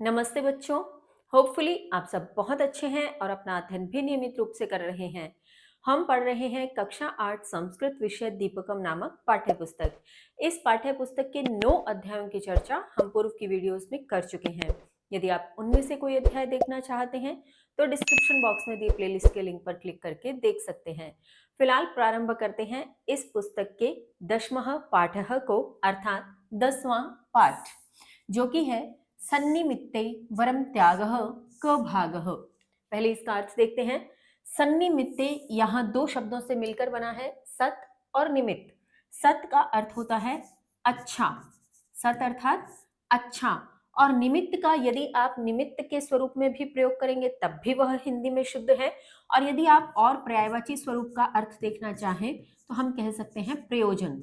नमस्ते बच्चों। होपफुली आप सब बहुत अच्छे हैं और अपना अध्ययन भी नियमित रूप से कर रहे हैं। हम पढ़ रहे हैं कक्षा 8 संस्कृत विषय दीपकम नामक पाठ्य पुस्तक। इस पाठ्य पुस्तक के 9 अध्यायों की चर्चा हम पूर्व की वीडियोस में कर चुके हैं। यदि आप उनमें से कोई अध्याय देखना चाहते हैं तो डिस्क्रिप्शन बॉक्स में दिए प्लेलिस्ट के लिंक पर क्लिक करके देख सकते हैं। फिलहाल प्रारंभ करते हैं इस पुस्तक के 10वां पाठः को, अर्थात 10वां पाठ, जो कि है सन्निमित्ते वरम त्यागः क भागः। पहले इसका अर्थ देखते हैं। सन्निमित्ते यहाँ दो शब्दों से मिलकर बना है, सत और निमित्त। सत का अर्थ होता है अच्छा, सत अर्थात अच्छा, और निमित्त का यदि आप निमित्त के स्वरूप में भी प्रयोग करेंगे तब भी वह हिंदी में शुद्ध है। और यदि आप और पर्यायवाची स्वरूप का अर्थ देखना चाहें तो हम कह सकते हैं प्रयोजन।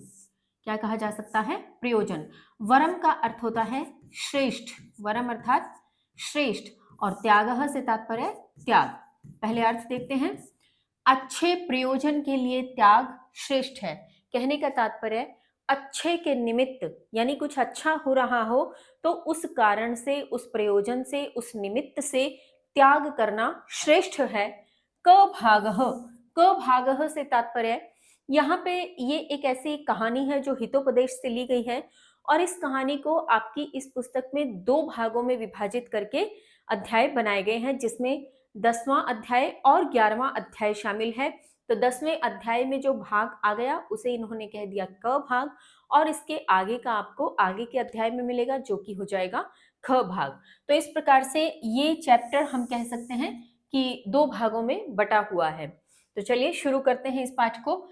क्या कहा जा सकता है? प्रयोजन। वरम का अर्थ होता है श्रेष्ठ, वरम अर्थात श्रेष्ठ, और त्यागः से तात्पर्य त्याग। पहले अर्थ देखते हैं। अच्छे प्रयोजन के लिए त्याग श्रेष्ठ है। कहने का तात्पर्य अच्छे के निमित्त, यानी कुछ अच्छा हो रहा हो तो उस कारण से, उस प्रयोजन से, उस निमित्त से त्याग करना श्रेष्ठ है। क भागः, क भागः से तात्पर्य, यहाँ पे ये एक ऐसी कहानी है जो हितोपदेश से ली गई है, और इस कहानी को आपकी इस पुस्तक में 2 भागों में विभाजित करके अध्याय बनाए गए हैं, जिसमें 10वां अध्याय और 11वां अध्याय शामिल है। तो 10वें अध्याय में जो भाग आ गया उसे इन्होंने कह दिया क भाग, और इसके आगे का आपको आगे के अध्याय में मिलेगा जो कि हो जाएगा ख भाग। तो इस प्रकार से ये चैप्टर हम कह सकते हैं कि 2 भागों में बटा हुआ है। तो चलिए शुरू करते हैं इस पाठ को।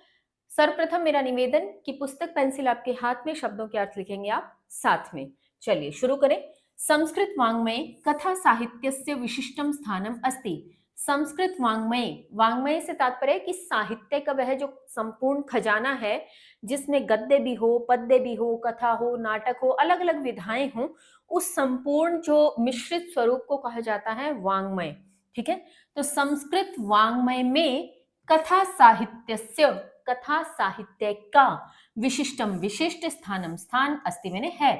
सर्वप्रथम मेरा निवेदन कि पुस्तक पेंसिल आपके हाथ में, शब्दों के अर्थ लिखेंगे आप साथ में। चलिए शुरू करें। संस्कृत वाङ्मये कथा साहित्यस्य विशिष्टम स्थानम अस्ति। संस्कृत वाङ्मय, वाङ्मय से तात्पर्य कि साहित्य का वह जो संपूर्ण खजाना है, जिसमें गद्य भी हो, पद्य भी हो, कथा हो, नाटक हो, अलग अलग विधाएं हो, उस संपूर्ण जो मिश्रित स्वरूप को कहा जाता है वाङ्मय। ठीक है, तो संस्कृत वाङ्मय में कथा साहित्यस्य, कथा साहित्य का, विशिष्टम विशिष्ट, स्थानम स्थान, अस्ति मैंने है।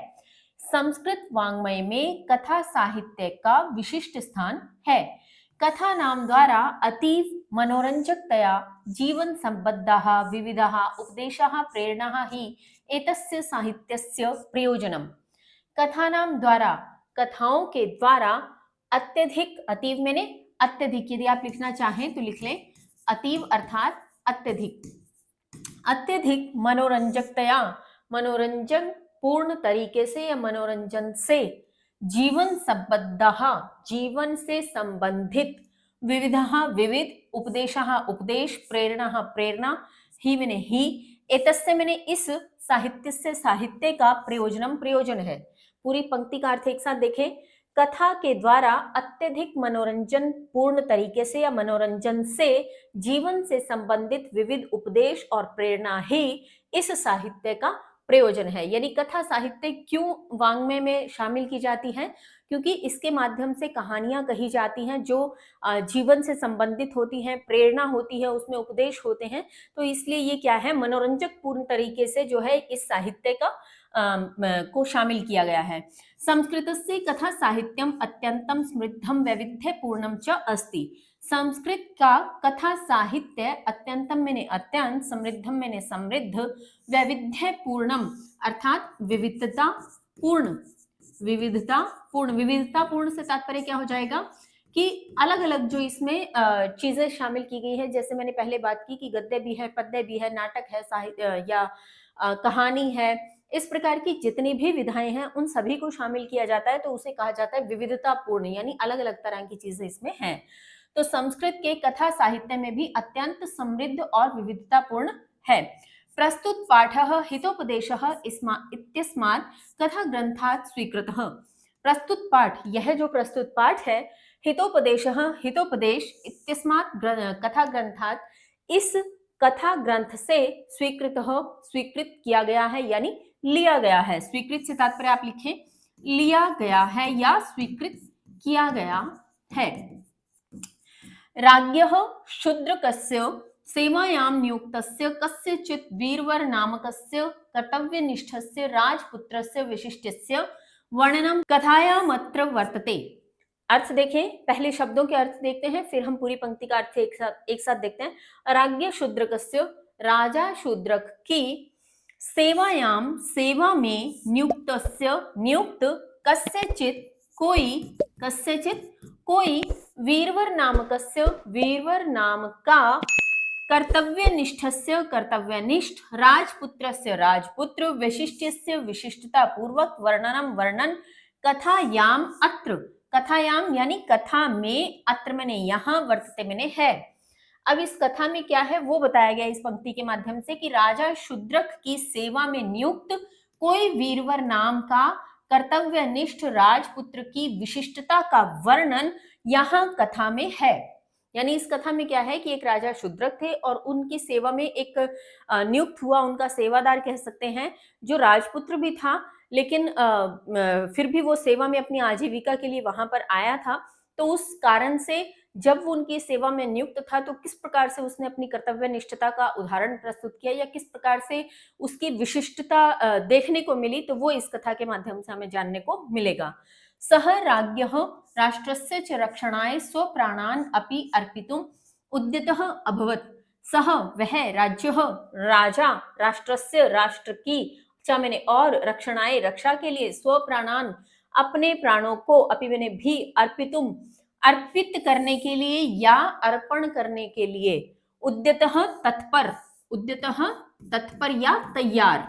संस्कृत वाङ्मय में कथा साहित्य का विशिष्ट स्थान है। कथा नाम द्वारा अतीव मनोरंजकतया जीवन संबद्धाः विविधाः उपदेशाः प्रेरणाः ही एतस्य साहित्यस्य प्रयोजनम। कथा नाम द्वारा, कथाओं के द्वारा, अत्यधिक, अतीव मैंने अत्यधिक, यदि आप लिखना चाहें तो लिख लें अतीव अर्थात अत्यधिक, अत्यधिक मनोरंजकतया, मनोरंजन पूर्ण तरीके से या मनोरंजन से, जीवन संबद्धाः, जीवन से संबंधित, विविधाः विविध, उपदेशाः उपदेश, प्रेरणाः प्रेरणा, ही मैंने ही, एतस्य मैंने इस, साहित्य से साहित्य का, प्रयोजनम प्रयोजन है। पूरी पंक्ति का अर्थ एक साथ देखें। कथा के द्वारा अत्यधिक मनोरंजन पूर्ण तरीके से या मनोरंजन से, जीवन से संबंधित विविध उपदेश और प्रेरणा ही इस साहित्य का प्रयोजन है। यानी कथा साहित्य क्यों वाङ्मय में शामिल की जाती है? क्योंकि इसके माध्यम से कहानियां कही जाती हैं जो जीवन से संबंधित होती हैं, प्रेरणा होती है, उसमें उपदेश होते हैं। तो इसलिए ये क्या है, मनोरंजक पूर्ण तरीके से जो है इस साहित्य का को शामिल किया गया है। संस्कृतस्य कथा साहित्यम अत्यंतम समृद्धम वैविध्यपूर्णम च अस्ति। संस्कृत का कथा साहित्य अत्यंतम मैंने अत्यंत, समृद्धम मैंने समृद्ध, वैविध्यपूर्णम अर्थात विविधता पूर्ण, विविधता पूर्ण, विविधता पूर्ण से तात्पर्य क्या हो जाएगा कि अलग अलग जो इसमें चीजें शामिल की गई है। जैसे मैंने पहले बात की कि गद्य भी है, पद्य भी है, नाटक है, साहित्य या कहानी है, इस प्रकार की जितनी भी विधाएं हैं उन सभी को शामिल किया जाता है, तो उसे कहा जाता है विविधता पूर्ण, यानी अलग अलग तरह की चीजें इसमें हैं। तो संस्कृत के कथा साहित्य में भी अत्यंत समृद्ध और विविधतापूर्ण है। प्रस्तुत पाठः हितोपदेशः इत्यस्मात् कथा ग्रंथात् स्वीकृतः। प्रस्तुत पाठ, यह जो प्रस्तुत पाठ है, हितोपदेशः, हितोपदेश, इत्यस्मात् कथा ग्रंथात्, इस कथा ग्रंथ से, स्वीकृत, स्वीकृत किया गया है, यानी लिया गया है। स्वीकृत से तात्पर्य आप लिखें लिया गया है या स्वीकृत किया गया है। राज्ञः शूद्रकस्य सेवायां नियुक्तस्य कस्यचित् वीरवर नामकस्य कर्तव्यनिष्ठस्य राजपुत्रस्य विशिष्टस्य वर्णनम कथायाम अत्र वर्तते। अर्थ देखें, पहले शब्दों के अर्थ देखते हैं, फिर हम पूरी पंक्ति का अर्थ एक साथ देखते हैं। राज्ञ शूद्रकस्य, राजा शूद्रक की सेवायाम, सेवा में, नियुक्तस्य, नियुक्त, कस्यचित्, कोई वीरवर नामकस्य, वीरवर नाम का, कर्तव्यनिष्ठस्य, कर्तव्यनिष्ठ, राजपुत्रस्य, राजपुत्र, विशिष्ट्यस्य, विशिष्टता पूर्वक, वर्णनम, वर्णन, कथायाम अत्र, कथायाम यानी कथा में, अत्र मैंने यहाँ, वर्तते मैंने है। अब इस कथा में क्या है वो बताया गया इस पंक्ति के माध्यम से कि राजा शूद्रक की सेवा में नियुक्त कोई वीरवर नाम का कर्तव्यनिष्ठ राजपुत्र की विशिष्टता का वर्णन यहाँ कथा में है। यानी इस कथा में क्या है कि एक राजा शूद्रक थे और उनकी सेवा में एक नियुक्त हुआ, उनका सेवादार कह सकते हैं, जो राजपुत्र भी था, लेकिन फिर भी वो सेवा में अपनी आजीविका के लिए वहां पर आया था। तो उस कारण से जब वो उनकी सेवा में नियुक्त था तो किस प्रकार से उसने अपनी कर्तव्य निष्ठता का उदाहरण प्रस्तुत किया या किस प्रकार से उसकी विशिष्टता देखने को मिली, तो वो इस कथा के माध्यम से हमें जानने को मिलेगा। सह राज्ञः राष्ट्रस्य च रक्षणाय स्वप्राणान् अपि अर्पितुम् उद्यतः अभवत्। सह वह, राज्यः राजा, राष्ट्रस्य राष्ट्र की, च मैंने और, रक्षणाय रक्षा के लिए, स्वप्राणान् अपने प्राणों को, अपि मैंने भी, अर्पितुम अर्पित करने के लिए या अर्पण करने के लिए, उद्यतः तत्पर, उद्यतः तत्पर या तैयार,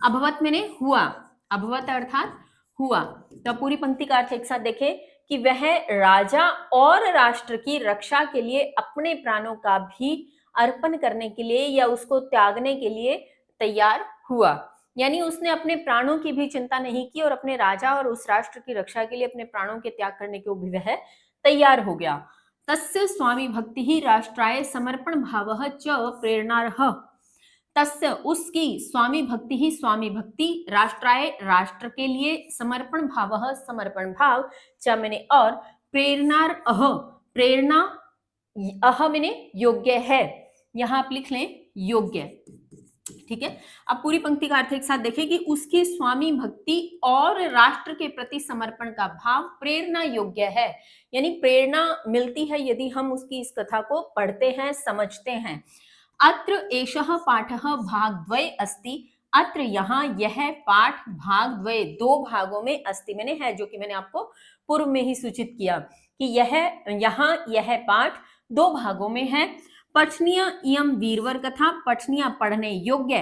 अभवत मैंने हुआ, अभवत अर्थात हुआ। तो पूरी पंक्ति का अर्थ एक साथ देखें कि वह राजा और राष्ट्र की रक्षा के लिए अपने प्राणों का भी अर्पण करने के लिए या उसको त्यागने के लिए तैयार हुआ। यानी उसने अपने प्राणों की भी चिंता नहीं की और अपने राजा और उस राष्ट्र की रक्षा के लिए अपने प्राणों के त्याग करने को भी वह तैयार हो गया। तस्य स्वामी भक्ति ही राष्ट्राय समर्पण भावः च प्रेरणार्ह। तस्य उसकी, स्वामी भक्ति ही स्वामी भक्ति, राष्ट्राय राष्ट्र के लिए, समर्पण भावः समर्पण भाव, च मैंने और, प्रेरणार्ह प्रेरणा, अह मैंने योग्य है, यहां आप लिख लें योग्य। ठीक है, अब पूरी पंक्ति का अर्थ एक साथ देखें कि उसकी स्वामी भक्ति और राष्ट्र के प्रति समर्पण का भाव प्रेरणा योग्य है। यानी प्रेरणा मिलती है यदि हम उसकी इस कथा को पढ़ते हैं, समझते हैं। अत्र एषः पाठः भागद्वय अस्ति। अत्र यहाँ यह पाठ भागद्वय, दो भागों में, अस्ति मैंने है, जो कि मैंने आपको पूर्व में ही सूचित किया कि यहाँ यह पाठ दो भागों में है। पठनीय इयम वीरवर कथा, पठनीय पढ़ने योग्य,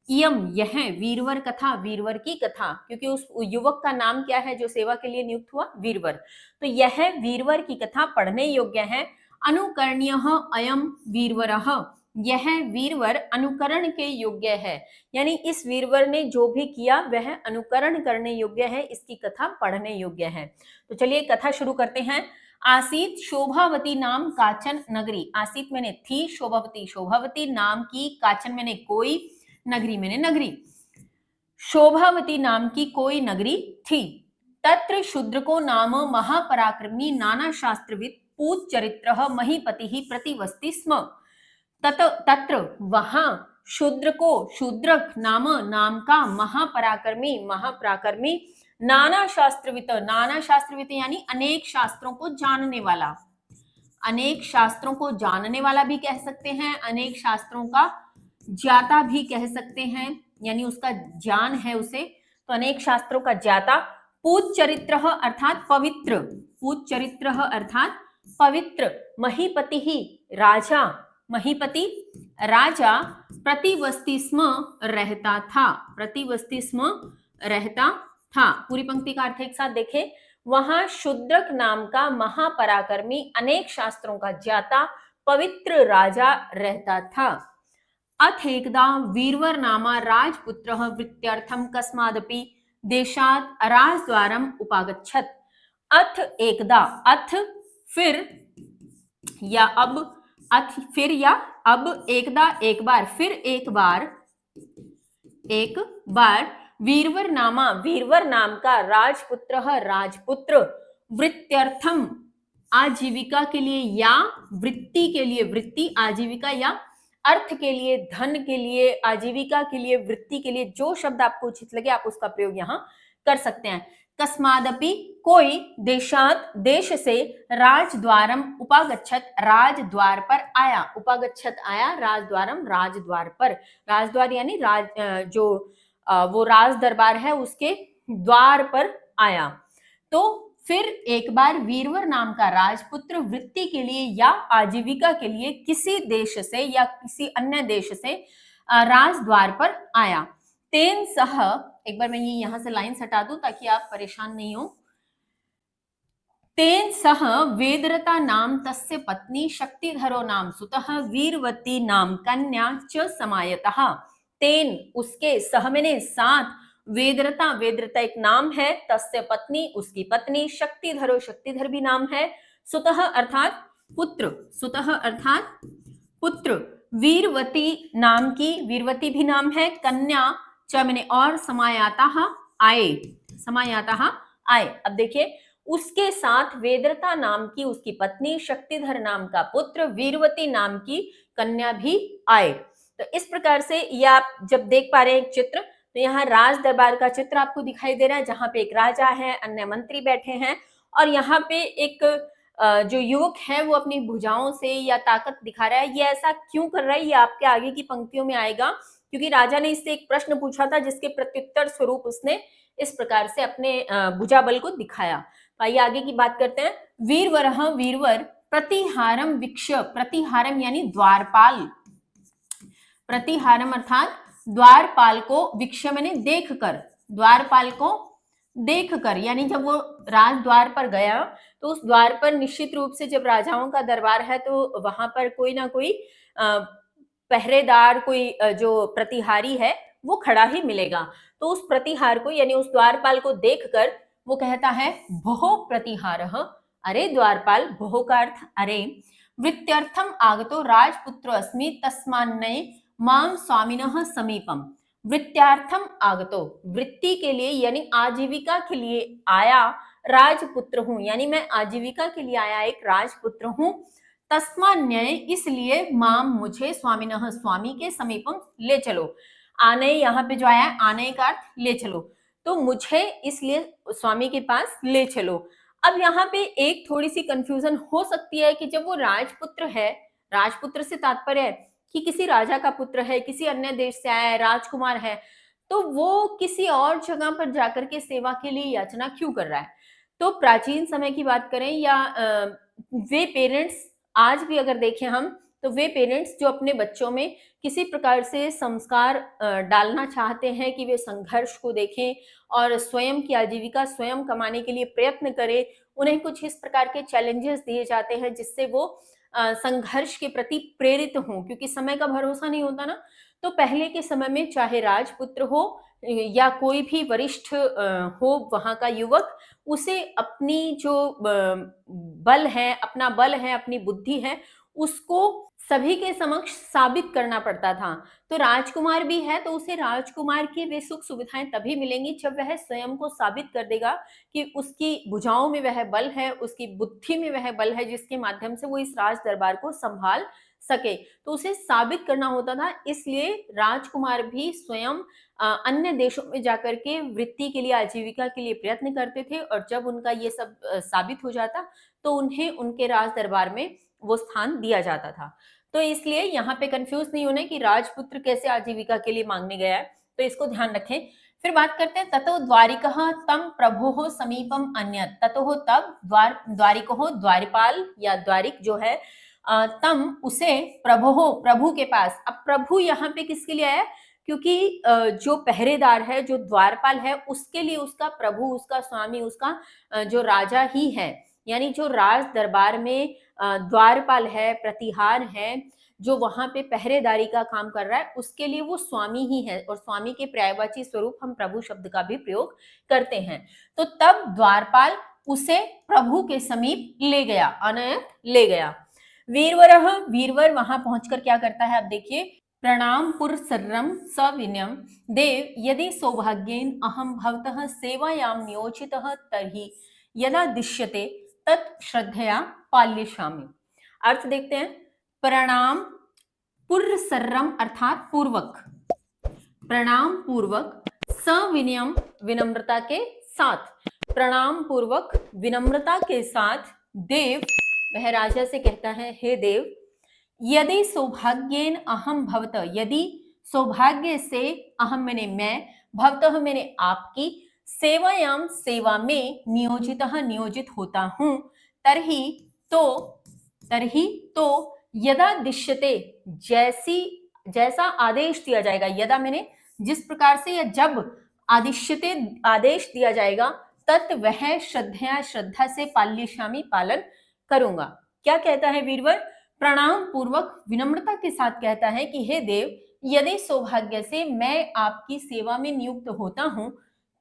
इयम यह, वीरवर कथा वीरवर की कथा, क्योंकि उस युवक का नाम क्या है जो सेवा के लिए नियुक्त हुआ, वीरवर, तो यह वीरवर की कथा पढ़ने योग्य है। अनुकरणीय अयम वीरवरः, यह वीरवर अनुकरण के योग्य है। यानी इस वीरवर ने जो भी किया वह अनुकरण करने योग्य है, इसकी कथा पढ़ने योग्य है। तो चलिए कथा शुरू करते हैं। आसीत शोभावती नाम काचन नगरी, आसीत मैंने थी, शोभावती शोभावती, नाम की, काचन मैंने कोई, नगरी मैंने नगरी, शोभावती नाम की कोई नगरी थी। तत्र शूद्रको नाम महापराक्रमी नाना शास्त्रविद पूत चरित्र महीपति प्रतिवस्ति स्म। तत्र वहां, शूद्रको शूद्रक, नाम का, महापराक्रमी, नाना शास्त्रविद यानी अनेक शास्त्रों को जानने वाला, अनेक शास्त्रों को जानने वाला भी कह सकते हैं, अनेक शास्त्रों का ज्ञाता भी कह सकते हैं, यानी उसका ज्ञान है उसे, तो अनेक शास्त्रों का ज्ञाता। पूत चरित्र अर्थात पवित्र, पूत चरित्र अर्थात पवित्र, महीपति ही राजा, महीपति राजा, प्रतिवस्ति स्म रहता था, प्रतिवस्ति स्म रहता था। पूरी पंक्ति का अर्थ एक साथ देखें। वहां शूद्रक नाम का महापराक्रमी, अनेक शास्त्रों का ज्ञाता, पवित्र राजा रहता था। अथ एकदा वीरवर नामा राजपुत्रः वृत्त्यर्थं कस्मादपि देशात् राजद्वारम् उपागच्छत्। अथ एकदा, अथ फिर या अब, अथ फिर या अब, एकदा एक बार, फिर एक बार, एक बार, वीरवर नामा वीरवर नाम का, राजपुत्र राजपुत्र, वृत्त्यर्थम आजीविका के लिए या वृत्ति के लिए, वृत्ति आजीविका या अर्थ के लिए, धन के लिए, आजीविका के लिए, वृत्ति के लिए, जो शब्द आपको उचित लगे आप उसका प्रयोग यहाँ कर सकते हैं। कस्मादपि कोई देशात देश से राजद्वारम उपागच्छत राजद्वार पर आया, उपागच्छत आया राजद्वारम राजद्वार पर, राजद्वार यानी जो वो राज दरबार है उसके द्वार पर आया। तो फिर एक बार वीरवर नाम का राजपुत्र वृत्ति के लिए या आजीविका के लिए किसी देश से या किसी अन्य देश से राजद्वार पर आया। तेन सह, एक बार मैं ये यहां से लाइन हटा दूं ताकि आप परेशान नहीं हो। तेन सह वेदरता नाम तस्य पत्नी शक्तिधरो नाम सुतः वीरवती नाम कन्या च समायतः। तेन उसके, सह मैंने साथ, वेदरता, वेदरता एक नाम है, तस्य पत्नी उसकी पत्नी, शक्तिधरो शक्तिधर भी नाम है, सुतः अर्थात पुत्र, सुतः अर्थात पुत्र, वीरवती नाम की, वीरवती भी नाम है, कन्या च मैंने और, समायाता आए, समायाता आए। अब देखिए उसके साथ वेदरता नाम की उसकी पत्नी, शक्तिधर नाम का पुत्र, वीरवती नाम की कन्या भी आए। तो इस प्रकार से ये आप जब देख पा रहे हैं एक चित्र, तो यहाँ राज दरबार का चित्र आपको दिखाई दे रहा है जहां पे एक राजा है, अन्य मंत्री बैठे हैं और यहाँ पे एक जो युवक है वो अपनी भुजाओं से या ताकत दिखा रहा है। ये ऐसा क्यों कर रहा है ये आपके आगे की पंक्तियों में आएगा, क्योंकि राजा ने इससे एक प्रश्न पूछा था जिसके प्रत्युत्तर स्वरूप उसने इस प्रकार से अपने भुजा बल को दिखाया। आइए आगे की बात करते हैं। वीरवरः, वीरवर, प्रतिहारम वीक्ष्य, प्रतिहारम यानी द्वारपाल, प्रतिहारम अर्थात द्वारपाल को, वीक्ष्य मैंने देख कर, द्वारपाल को देख कर, यानी जब वो राजद्वार पर गया तो उस द्वार पर निश्चित रूप से जब राजाओं का दरबार है तो वहां पर कोई ना कोई पहरेदार, कोई जो प्रतिहारी है वो खड़ा ही मिलेगा। तो उस प्रतिहार को यानी उस द्वारपाल को देखकर वो कहता है भोः प्रतिहारः, अरे द्वारपाल, भोः का अर्थ अरे, वृत्त्यर्थम आगतो राजपुत्र अस्मि तस्मान्नये माम स्वामिनः समीपम, वृत्त्यार्थम आगतो, वृत्ति के लिए यानी आजीविका के लिए आया राजपुत्र हूं, यानी मैं आजीविका के लिए आया एक राजपुत्र हूं, तस्मान्नये इसलिए, माम मुझे, स्वामिनः स्वामी के, समीपम ले चलो, आने यहाँ पे जो आया है आने का अर्थ ले चलो, तो मुझे इसलिए स्वामी के पास ले चलो। अब यहाँ पे एक थोड़ी सी कंफ्यूजन हो सकती है कि जब वो राजपुत्र है, राजपुत्र से तात्पर्य है कि किसी राजा का पुत्र है, किसी अन्य देश से आया है, राजकुमार है, तो वो किसी और जगह पर जाकर के सेवा के लिए याचना क्यों कर रहा है। तो प्राचीन समय की बात करें या वे पेरेंट्स, आज भी अगर देखें हम, तो वे पेरेंट्स जो अपने बच्चों में किसी प्रकार से संस्कार डालना चाहते हैं कि वे संघर्ष को देखें और स्वयं की आजीविका स्वयं कमाने के लिए प्रयत्न करें, उन्हें कुछ इस प्रकार के चैलेंजेस दिए जाते हैं जिससे वो संघर्ष के प्रति प्रेरित हों, क्योंकि समय का भरोसा नहीं होता ना। तो पहले के समय में चाहे राजपुत्र हो या कोई भी वरिष्ठ हो वहां का युवक, उसे अपनी जो बल है, अपना बल है, अपनी बुद्धि है, उसको सभी के समक्ष साबित करना पड़ता था। तो राजकुमार भी है तो उसे राजकुमार की वे सुख सुविधाएं तभी मिलेंगी जब वह स्वयं को साबित कर देगा कि उसकी भुजाओं में वह बल है, उसकी बुद्धि में वह बल है जिसके माध्यम से वो इस राज दरबार को संभाल सके। तो उसे साबित करना होता था, इसलिए राजकुमार भी स्वयं अन्य देशों में जाकर के वृत्ति के लिए, आजीविका के लिए प्रयत्न करते थे और जब उनका ये सब साबित हो जाता तो उन्हें उनके राज दरबार में वो स्थान दिया जाता था। तो इसलिए यहाँ पे कंफ्यूज नहीं होने कि राजपुत्र कैसे आजीविका के लिए मांगने गया है, तो इसको ध्यान रखें। फिर बात करते हैं ततो द्वारिकः तम प्रभोः समीपम अन्यत्, ततो तब द्वारिको द्वारपाल या द्वारिक जो है तम उसे प्रभोः प्रभु के पास। अब प्रभु यहाँ पे किसके लिए आया, क्योंकि जो पहरेदार है, जो द्वारपाल है, उसके लिए उसका प्रभु, उसका स्वामी, उसका जो राजा ही है, यानी जो राज दरबार में द्वारपाल है, प्रतिहार है, जो वहां पे पहरेदारी का काम कर रहा है, उसके लिए वो स्वामी ही है और स्वामी के पर्यायवाची स्वरूप हम प्रभु शब्द का भी प्रयोग करते हैं। तो तब द्वारपाल उसे प्रभु के समीप ले गया, अनयत ले गया। वीरवरः, वीरवर वहां पहुंचकर क्या करता है, अब देखिए, प्रणाम पुरसर्रम सविनयम देव यदि सौभाग्येन अहम भवतः सेवायां नियोजितः तर्हि यदा दिश्यते तत् श्रद्धया पाल्यशामि। अर्थ देखते हैं। प्रणाम पुरसर्रम अर्थात पूर्वक, प्रणाम पूर्वक, सविनयम विनम्रता के साथ, प्रणाम पूर्वक विनम्रता के साथ देव वह राजा से कहता है, हे देव, यदि सौभाग्येन अहम भवत, यदि सौभाग्य से अहम मैंने मैं, भवतः मैंने आपकी, सेवायाम सेवा में नियोजितः नियोजित होता हूं, तरही तो यदा दिश्यते, जैसा आदेश दिया जाएगा, यदा मैंने जिस प्रकार से या जब आदिश्यते आदेश दिया जाएगा, तत् वह श्रद्धया श्रद्धा से पाल्यशामी पालन करूंगा। क्या कहता है वीरवर? प्रणाम पूर्वक विनम्रता के साथ कहता है कि हे देव, यदि सौभाग्य से मैं आपकी सेवा में नियुक्त होता हूं,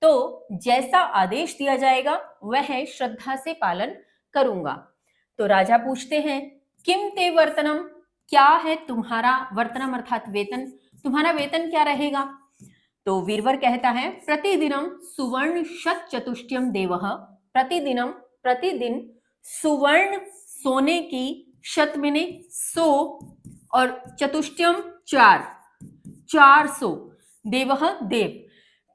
तो जैसा आदेश दिया जाएगा वह श्रद्धा से पालन करूंगा। तो राजा पूछते हैं, किम ते वर्तनम, क्या है तुम्हारा वर्तनम अर्थात वेतन, तुम्हारा वेतन क्या रहेगा? तो वीरवर कहता है, प्रतिदिनम सुवर्ण शत चतुष्टयम देवः, प्रतिदिन सुवर्ण सोने की, शत मैंने 100 और चतुष्टयम 400, देवः देव,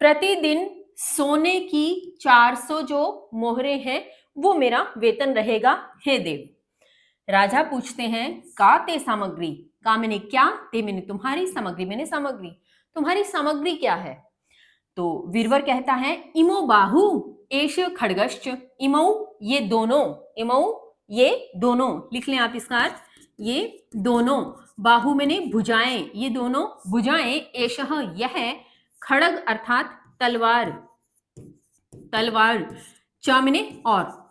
प्रतिदिन सोने की 400 जो मोहरे हैं वो मेरा वेतन रहेगा, हे देव। राजा पूछते हैं, का ते सामग्री, का मैंने क्या, ते मैंने तुम्हारी, सामग्री मैंने सामग्री, तुम्हारी सामग्री क्या है? तो वीरवर कहता है, इमो बाहु एष खड्गश्च, इमौ ये दोनों, इमौ ये दोनों, लिख लें आप इसका अर्थ, ये दोनों, बाहु मैंने भुजाएं, ये दोनों भुजाएं, एषः यह, खड्ग अर्थात तलवार, च मैंने और,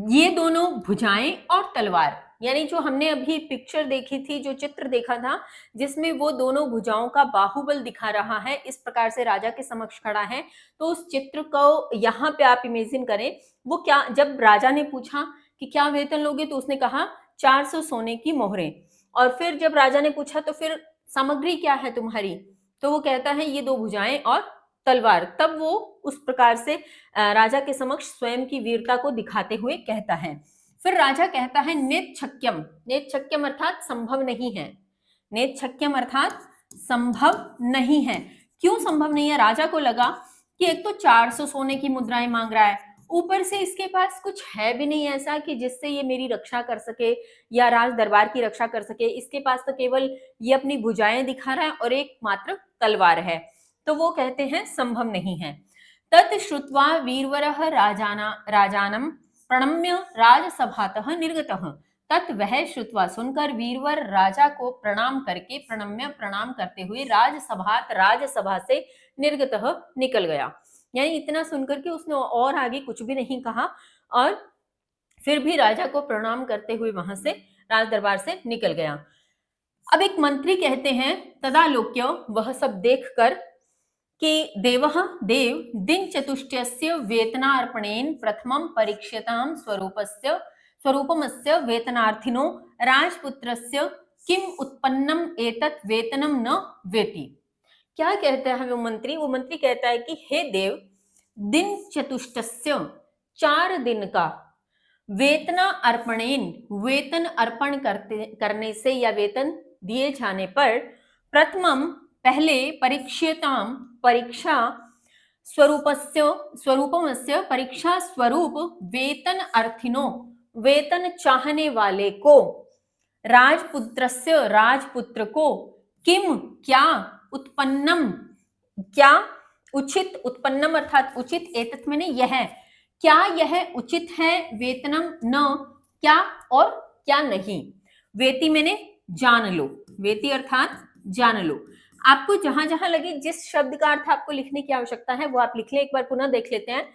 ये दोनों भुजाएं और तलवार, यानी जो हमने अभी पिक्चर देखी थी, जो चित्र देखा था, जिसमें वो दोनों भुजाओं का बाहुबल दिखा रहा है, इस प्रकार से राजा के समक्ष खड़ा है। तो उस चित्र को यहाँ पे आप इमेजिन करें, वो क्या, जब राजा ने पूछा कि क्या वेतन लोगे, तो उसने कहा 400 सोने की मोहरें, और फिर जब राजा ने पूछा तो फिर सामग्री क्या है तुम्हारी, तो वो कहता है ये 2 भुजाएं और तलवार। तब वो उस प्रकार से राजा के समक्ष स्वयं की वीरता को दिखाते हुए कहता है। फिर राजा कहता है, नेच्छक्यम, नेच्छक्यम अर्थात संभव नहीं है, नेच्छक्यम अर्थात संभव नहीं है। क्यों संभव नहीं है? राजा को लगा कि एक तो 400 सोने की मुद्राएं मांग रहा है, ऊपर से इसके पास कुछ है भी नहीं ऐसा कि जिससे ये मेरी रक्षा कर सके या राज दरबार की रक्षा कर सके, इसके पास तो केवल ये अपनी भुजाएं दिखा रहा है और एक मात्र तलवार है। तो वो कहते हैं संभव नहीं है। तत् श्रुत्वा वीरवरः राजानम प्रणम्य राजसभातः निर्गतः, तत् वह श्रुत्वा सुनकर वीरवर राजा को प्रणाम करके, प्रणम्य प्रणाम करते हुए, राजसभा से निर्गतः निकल गया। यानी इतना सुनकर के उसने और आगे कुछ भी नहीं कहा, और फिर भी राजा को प्रणाम करते हुए वहां से राज दरबार से निकल गया। अब एक मंत्री कहते हैं, तदालोक्य, वह सब देखकर कि देवः देव दिन चतुष्टयस्य वेतनार्पणेन प्रथमं परीक्ष्यतां स्वरूपमस्य वेतनार्थिनो राजपुत्रस्य किम उत्पन्नम एतत् वेतनम न वेति। क्या कहता है वो मंत्री? वो मंत्री कहता है कि हे देव, दिन चतुष्टस्य 4 दिन का, वेतना अर्पणेन वेतन अर्पण करने से या वेतन दिए जाने पर, प्रथमम पहले, परीक्ष्यताम परीक्षा, स्वरूपमस्य परीक्षा स्वरूप, वेतन अर्थिनो वेतन चाहने वाले को, राजपुत्रस्य राजपुत्र को, किम क्या, उत्पन्नम क्या उचित, उत्पन्नम अर्थात उचित, एतत् मैंने यह, क्या यह उचित है, वेतनम न क्या और क्या नहीं, वेति मैंने जान लो, वेति अर्थात जान लो। आपको जहां जहां लगे जिस शब्द का अर्थ आपको लिखने की आवश्यकता है वो आप लिख ले, एक बार पुनः देख लेते हैं।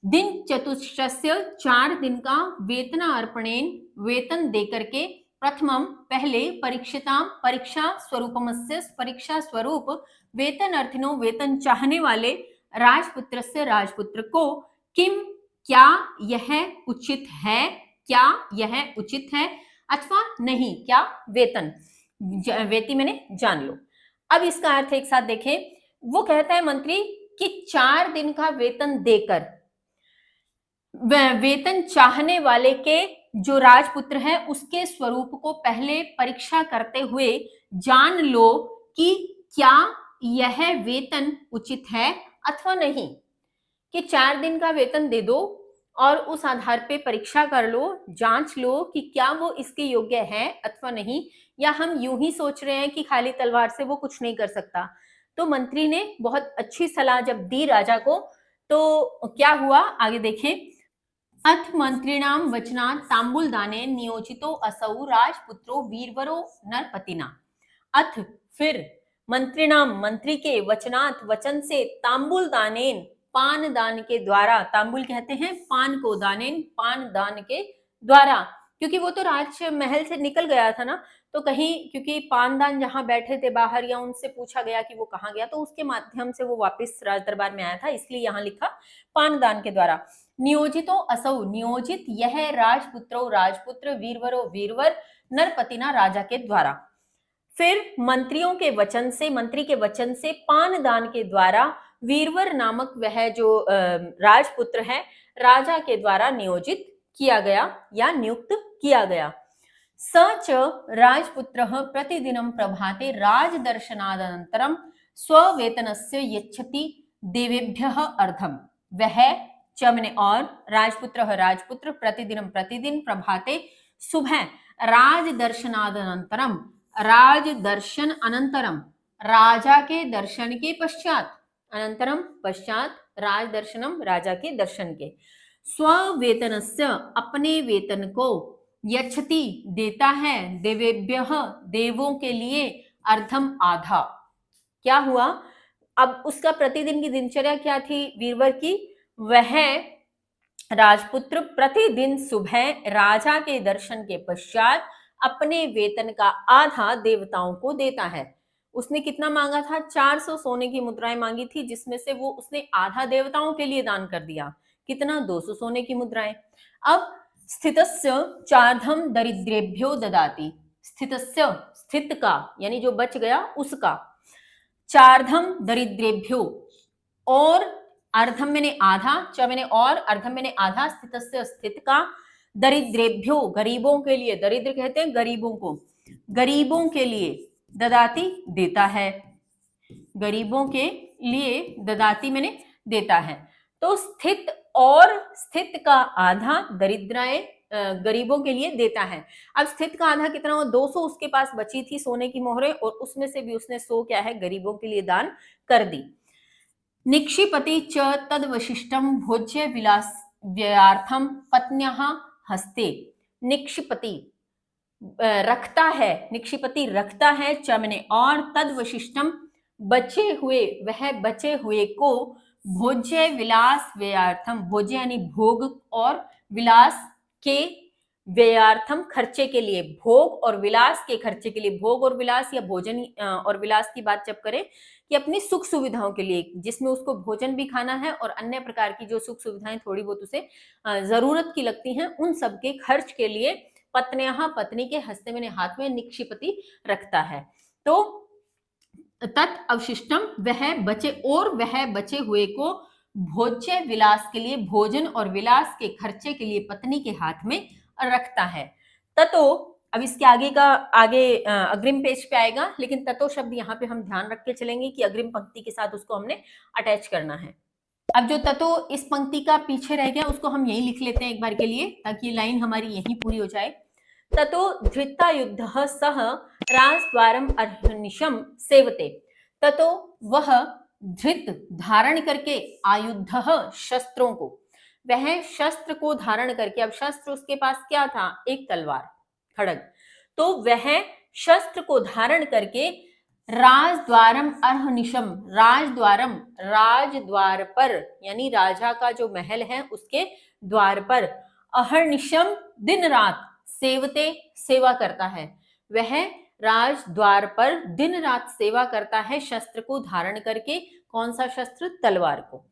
दिन चतुष्टस्य 4 दिन का, वेतना अर्पणेन वेतन देकर के, प्रथमम पहले, परीक्षिताम परीक्षा, स्वरूपमस्य परीक्षा स्वरूप, वेतन अर्थिनो वेतन चाहने वाले, राजपुत्र से राजपुत्र को, किम क्या यह उचित है, क्या यह उचित है, अथवा नहीं क्या वेतन, वेति मैंने जान लो। अब इसका अर्थ एक साथ देखें। वो कहता है मंत्री कि 4 दिन का वेतन देकर, वेतन चाहने वाले के जो राजपुत्र है उसके स्वरूप को पहले परीक्षा करते हुए जान लो कि क्या यह वेतन उचित है अथवा नहीं। कि 4 दिन का वेतन दे दो और उस आधार पे परीक्षा कर लो, जांच लो कि क्या वो इसके योग्य है अथवा नहीं, या हम यूं ही सोच रहे हैं कि खाली तलवार से वो कुछ नहीं कर सकता। तो मंत्री ने बहुत अच्छी सलाह जब दी राजा को, तो क्या हुआ आगे देखें। अथ मंत्रिणाम वचनात् तांबूलदाने नियोजितो असौ राजपुत्रो वीरवरो नरपतिना। अथ फिर मंत्रिणाम मंत्री के वचनात् वचन से तांबूलदानेन पान दान के द्वारा, तांबुल कहते हैं पान को, दानेन पान दान के द्वारा, क्योंकि वो तो राजमहल से निकल गया था ना, तो कहीं क्योंकि पानदान जहां बैठे थे बाहर या उनसे पूछा गया कि वो कहाँ गया, तो उसके माध्यम से वो वापस राज दरबार में आया था, इसलिए यहाँ लिखा पानदान के द्वारा। नियोजितो असौ नियोजित यह राजपुत्रो राजपुत्र वीरवरो वीरवर नरपतिना राजा के द्वारा। फिर मंत्रियों के वचन से, मंत्री के वचन से पान दान के द्वारा वीरवर नामक वह जो राजपुत्र है राजा के द्वारा नियोजित किया गया या नियुक्त किया गया। स च राजपुत्रः प्रतिदिनं प्रभाते राजदर्शनादनन्तरं स्ववेतनस्य यच्छति देवेभ्यः अर्धम्। वह च मैंने और राजपुत्रः राजपुत्र प्रतिदिनं प्रतिदिन प्रभाते सुबह राजदर्शनादनन्तरं, राजदर्शन अनंतरम, राजा के दर्शन के पश्चात, अनंतरम पश्चात, राजदर्शनम राजा के दर्शन के, स्ववेतनस्य अपने वेतन को, यच्छति देता है, देवेभ्यः देवों के लिए, अर्धम आधा। क्या हुआ, अब उसका प्रतिदिन की दिनचर्या क्या थी वीरवर की, वह राजपुत्र प्रतिदिन सुबह राजा के दर्शन के पश्चात अपने वेतन का आधा देवताओं को देता है। उसने कितना मांगा था, 400 सोने की मुद्राएं मांगी थी, जिसमें से वो उसने आधा देवताओं के लिए दान कर दिया। कितना, 200 सोने की मुद्राएं। अब स्थितस्य चार्धम दरिद्रेभ्यो ददाति, स्थितस्य स्थित का यानी जो बच गया उसका, चार्धम दरिद्रेभ्यो और अर्धम मैंने आधा, च मैंने और, अर्धम मैंने आधा, स्थितस्य स्थित का, दरिद्रेभ्यो गरीबों के लिए, दरिद्र कहते हैं गरीबों को, गरीबों के लिए, ददाती देता है, गरीबों के लिए ददाती मैंने देता है। तो स्थित और स्थित का आधा दरिद्राएं गरीबों के लिए देता है। अब स्थित का आधा कितना हो, 200 उसके पास बची थी सोने की मोहरें, और उसमें से भी उसने 100 क्या है गरीबों के लिए दान कर दी। निक्षिपति च तद्वशिष्टं भोज्य विलास व्यर्थम पत्न्याः हस्ते। निक्षिपति रखता है, निक्षिपति रखता है, च मैंने और, तद्वशिष्टम बचे हुए, वह बचे हुए को, भोज्य विलास व्यर्थम, भोज्य यानी भोग और विलास के, व्यर्थम खर्चे के लिए, भोग और विलास के खर्चे के लिए, भोग और विलास या भोजन और विलास की बात जब करें कि अपनी सुख सुविधाओं के लिए, जिसमें उसको भोजन भी खाना है और अन्य प्रकार की जो सुख सुविधाएं थोड़ी बहुत उसे जरूरत की लगती हैं, उन सब के खर्च के लिए पत्न्याः पत्नी के हस्ते में हाथ में निक्षिपति रखता है। तो तत् अवशिष्टम वह बचे, और वह बचे हुए को भोज्य विलास के लिए, भोजन और विलास के खर्चे के लिए पत्नी के हाथ में रखता है। ततो, अब इसके आगे का आगे अग्रिम पेज पे आएगा, लेकिन ततो शब्द यहाँ पे हम ध्यान रख के चलेंगे कि अग्रिम पंक्ति के साथ उसको हमने अटैच करना है। अब जो ततो इस पंक्ति का पीछे रह गया उसको हम यही लिख लेते हैं एक बार के लिए, ताकि ये लाइन हमारी यही पूरी हो जाए। ततो धृतायुद्धः सह राजद्वारम अहर्निशम सेवते। ततो वह धृत धारण करके, आयुद्धः शस्त्रों को, वह शस्त्र को धारण करके, अब शस्त्र उसके पास क्या था, एक तलवार खड़ग, तो वह शस्त्र को धारण करके राजद्वारम अहर्निशम, राजद्वारम राजद्वार पर यानी राजा का जो महल है उसके द्वार पर, अहर्निशम दिन रात, सेवते सेवा करता है, वह राजद्वार पर दिन रात सेवा करता है शस्त्र को धारण करके। कौन सा शस्त्र, तलवार को।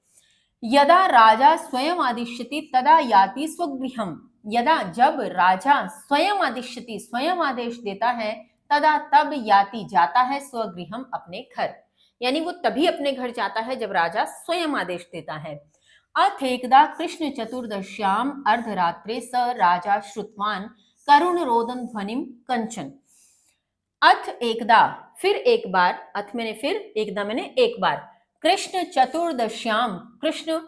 यदा राजा स्वयं आदिश्यति तदा याति स्वगृहम, यदा जब राजा स्वयं आदिश्यति स्वयं आदेश देता है, तदा तब याति जाता है, स्वगृहम अपने घर, यानी वो तभी अपने घर जाता है जब राजा स्वयं आदेश देता है। अथ एकदा कृष्ण चतुर्दश्याम अर्धरात्रे स राजा श्रुतवान करुण रोदन ध्वनिम कंचन। अथ एकदा, फिर एक बार, अथ मैंने फिर, एकदा मैंने एक बार, कृष्ण चतुर्दश्याम, कृष्ण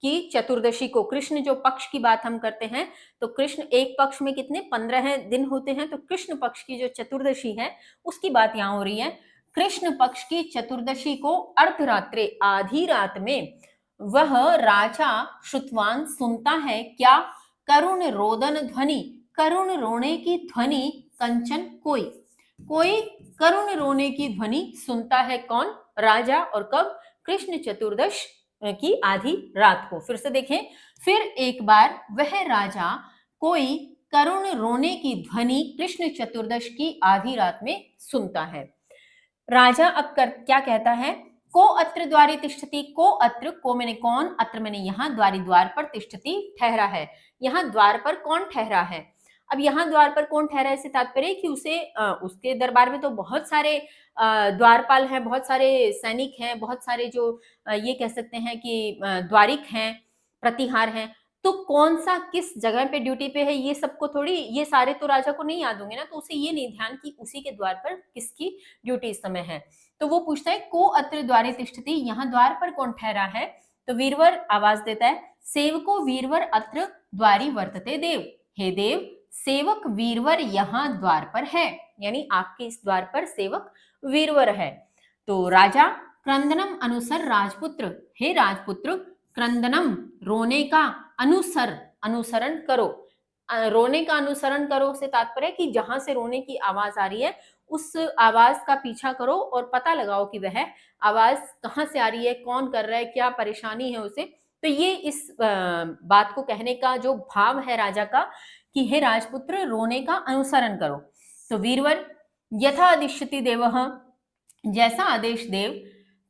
की चतुर्दशी को, कृष्ण जो पक्ष की बात हम करते हैं तो कृष्ण एक पक्ष में कितने 15 दिन होते हैं, तो कृष्ण पक्ष की जो चतुर्दशी है उसकी बात यहाँ हो रही है। कृष्ण पक्ष की चतुर्दशी को अर्धरात्रे, आधी रात में, वह राजा श्रुतवान सुनता है क्या, करुण रोदन ध्वनि, करुण रोने की ध्वनि, कंचन कोई, कोई करुण रोने की ध्वनि सुनता है कौन, राजा। और कब, कृष्ण चतुर्दश की आधी रात को। फिर से देखें, फिर एक बार वह राजा कोई करुण रोने की ध्वनि कृष्ण चतुर्दश की आधी रात में सुनता है। राजा अब क्या कहता है, को अत्र द्वारे तिष्ठति, को अत्र, को मैंने कौन, अत्र मैंने यहाँ, द्वारी द्वार पर, तिष्ठति ठहरा है, यहाँ द्वार पर कौन ठहरा है। अब यहाँ द्वार पर कौन ठहरा है, इससे तात्पर्य कि उसके दरबार में तो बहुत सारे द्वारपाल हैं, बहुत सारे सैनिक हैं, बहुत सारे जो ये कह सकते हैं कि द्वारिक हैं, प्रतिहार हैं, तो कौन सा किस जगह पे ड्यूटी पे है, ये सबको थोड़ी, ये सारे तो राजा को नहीं याद होंगे ना, तो उसे ये नहीं ध्यान कि उसी के द्वार पर किसकी ड्यूटी इस समय है। तो वो पूछता है को अत्र द्वारे तिष्ठति, यहाँ द्वार पर कौन ठहरा है, तो वीरवर आवाज देता है, सेवको वीरवर अत्र द्वारी वर्तते देव, हे देव सेवक वीरवर यहाँ द्वार पर है, यानी आपके इस द्वार पर सेवक वीरवर है। तो राजा, क्रंदनम अनुसर राजपुत्र, हे राजपुत्र क्रंदनम रोने का, अनुसरण करो, रोने का अनुसरण करो से तात्पर्य कि जहां से रोने की आवाज आ रही है उस आवाज का पीछा करो और पता लगाओ कि वह आवाज कहां से आ रही है, कौन कर रहा है, क्या परेशानी है उसे। तो ये इस बात को कहने का जो भाव है राजा का कि हे राजपुत्र रोने का अनुसरण करो। तो वीरवर, यथा आदिश्यति देवः, जैसा आदेश देव,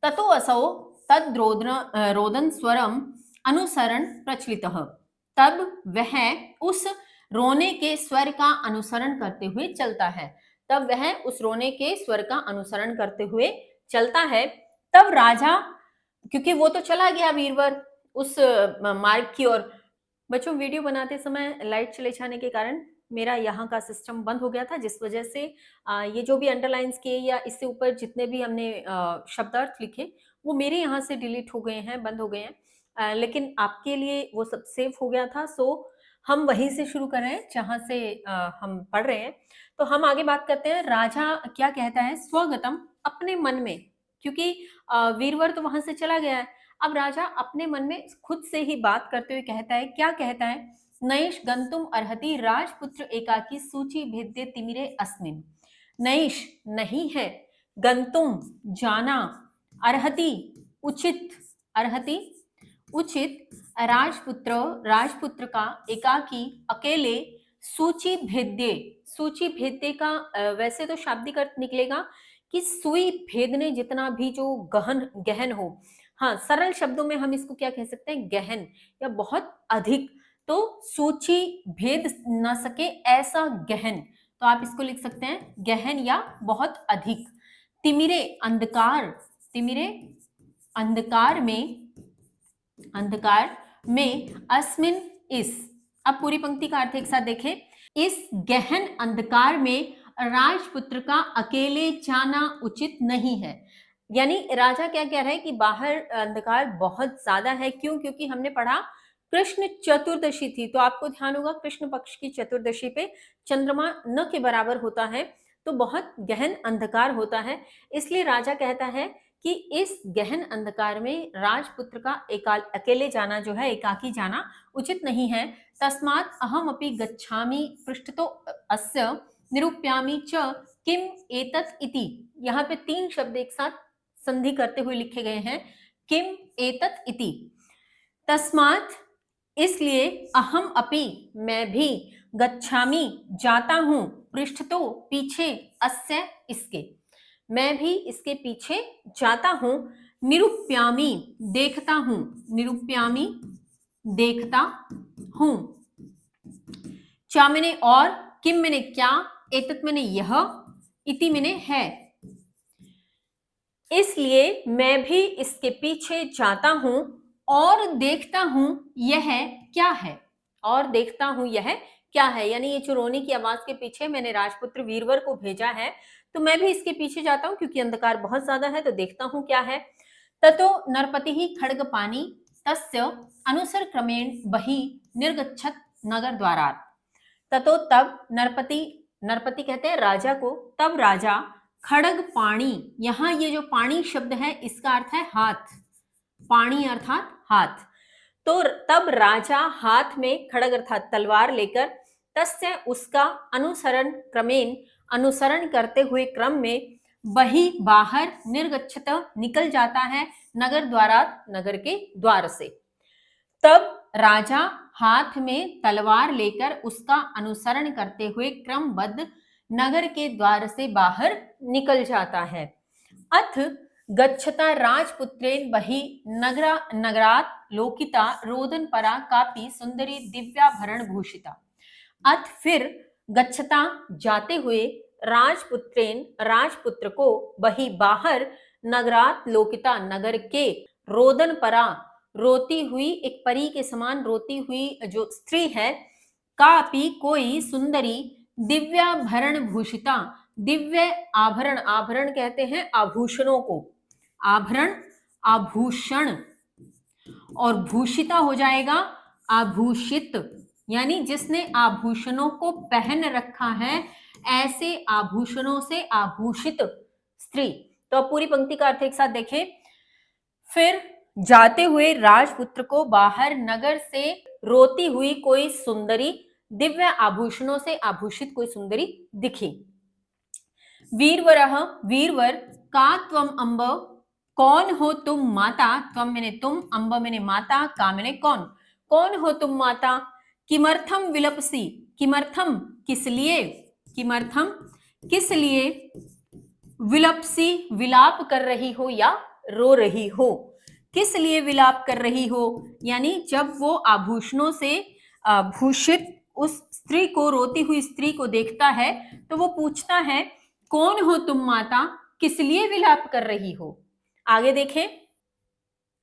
ततो असौ तद रोदन स्वरम अनुसरण प्रचलितः, तब वह उस रोने के स्वर का अनुसरण करते हुए चलता है, तब वह उस रोने के स्वर का अनुसरण करते हुए चलता है। तब राजा, क्योंकि वो तो चला गया वीरवर उस मार्ग की ओर। बच्चों, वीडियो बनाते समय लाइट चले जाने के कारण मेरा यहाँ का सिस्टम बंद हो गया था, जिस वजह से ये जो भी अंडरलाइंस किए या इससे ऊपर जितने भी हमने शब्दार्थ लिखे वो मेरे यहाँ से डिलीट हो गए हैं, बंद हो गए हैं, लेकिन आपके लिए वो सब सेव हो गया था। सो हम वहीं से शुरू कर रहे हैं जहाँ से हम पढ़ रहे हैं। तो हम आगे बात करते हैं, राजा क्या कहता है, स्वगतम, अपने मन में, क्योंकि वीरवर तो वहां से चला गया है। अब राजा अपने मन में खुद से ही बात करते हुए कहता है, क्या कहता है, नैष गंतुम अर्हति राजपुत्र एकाकी सूची भेद्य तिमिरे अस्मिन, नैष नहीं है, गंतुम जाना, अर्हति उचित, अर्हति उचित, राजपुत्र का एकाकी अकेले, सूची भेद्य, सूची भेद्य का वैसे तो शाब्दिक अर्थ निकलेगा कि सुई भेदने जितना भी जो गहन हो। हाँ, सरल शब्दों में हम इसको क्या कह सकते हैं, गहन या बहुत अधिक। तो सूची भेद न सके ऐसा गहन, तो आप इसको लिख सकते हैं गहन या बहुत अधिक। तिमिरे अंधकार, तिमिरे अंधकार में अस्मिन इस, अब पूरी पंक्ति का अर्थ एक साथ देखें, इस गहन अंधकार में राजपुत्र का अकेले जाना उचित नहीं है। यानी राजा क्या कह रहा है कि बाहर अंधकार बहुत ज्यादा है, क्यों, क्योंकि हमने पढ़ा कृष्ण चतुर्दशी थी, तो आपको ध्यान होगा कृष्ण पक्ष की चतुर्दशी पे चंद्रमा न के बराबर होता है, तो बहुत गहन अंधकार होता है। इसलिए राजा कहता है कि इस गहन अंधकार में राजपुत्र का अकेले जाना जो है, एकाकी जाना उचित नहीं है। तस्मात् अहम अपि गच्छामि पृष्ठतो अस्य निरूप्यामि च किम एतत् इति, यहाँ पे 3 शब्द एक साथ संधि करते हुए लिखे गए हैं, किम एतत् इति। तस्मात् इसलिए, अहम अपि मैं भी, गच्छामि जाता हूं, पृष्ठतो पीछे, अस्य इसके, मैं भी इसके पीछे जाता हूं, निरूप्यामि देखता हूं, निरूप्यामि देखता हूं, चा मैंने और, किम मैंने क्या, एतत् मैंने यह, इति मैंने है, इसलिए मैं भी इसके पीछे जाता हूं और देखता हूं यह क्या है, और देखता हूं यह क्या है। यानी ये जो रोने की आवाज के पीछे मैंने राजपुत्र वीरवर को भेजा है, तो मैं भी इसके पीछे जाता हूं क्योंकि अंधकार बहुत ज्यादा है, तो देखता हूं क्या है। ततो नरपति ही खड्ग पानी, तस्य अनुसर क्रमेण बहि निर्गच्छत नगर द्वारात्। ततो तब नरपति, नरपति कहते हैं राजा को, तब राजा खड़ग पाणी, यहाँ ये जो पाणी शब्द है इसका अर्थ है हाथ, पाणी अर्थात हाथ। तो तब राजा हाथ में खड़ग अर्थात तलवार लेकर, तस्य उसका अनुसरण क्रमेण, अनुसरण करते हुए क्रम में, बही बाहर, निर्गच्छत निकल जाता है, नगर द्वारा नगर के द्वार से। तब राजा हाथ में तलवार लेकर उसका अनुसरण करते हुए क्रमबद्ध नगर के द्वार से बाहर निकल जाता है। अथ गच्छता राजपुत्रेण बहि नगरात् लोकिता रोदन परा कापी सुंदरी दिव्याभरण भूषिता। अथ फिर गच्छता जाते हुए, राजपुत्रेण राजपुत्र को, बहि बाहर, नगरात् लोकिता नगर के, रोदन परा रोती हुई, एक परी के समान रोती हुई जो स्त्री है, कापी कोई, सुंदरी, दिव्याभरण भूषिता, दिव्य आभरण, आभरण कहते हैं आभूषणों को, आभरण आभूषण, और भूषिता हो जाएगा आभूषित, यानी जिसने आभूषणों को पहन रखा है, ऐसे आभूषणों से आभूषित स्त्री। तो अब पूरी पंक्ति का अर्थ एक साथ देखें। फिर जाते हुए राजपुत्र को बाहर नगर से रोती हुई कोई सुंदरी, दिव्य आभूषणों से आभूषित कोई सुंदरी दिखी। वीरवरः, वीरवर, का त्वम अम्ब, कौन हो तुम माता, त्वम मैंने तुम, अम्ब मैंने माता, का मैंने कौन, कौन हो तुम माता, किमर्थम विलपसी, किमर्थम किस लिए, किमर्थम किस लिए, विलपसी विलाप कर रही हो या रो रही हो, किस लिए विलाप कर रही हो, यानी जब वो आभूषणों से भूषित उस स्त्री को, रोती हुई स्त्री को देखता है तो वो पूछता है कौन हो तुम माता, किस लिए विलाप कर रही हो। आगे देखें।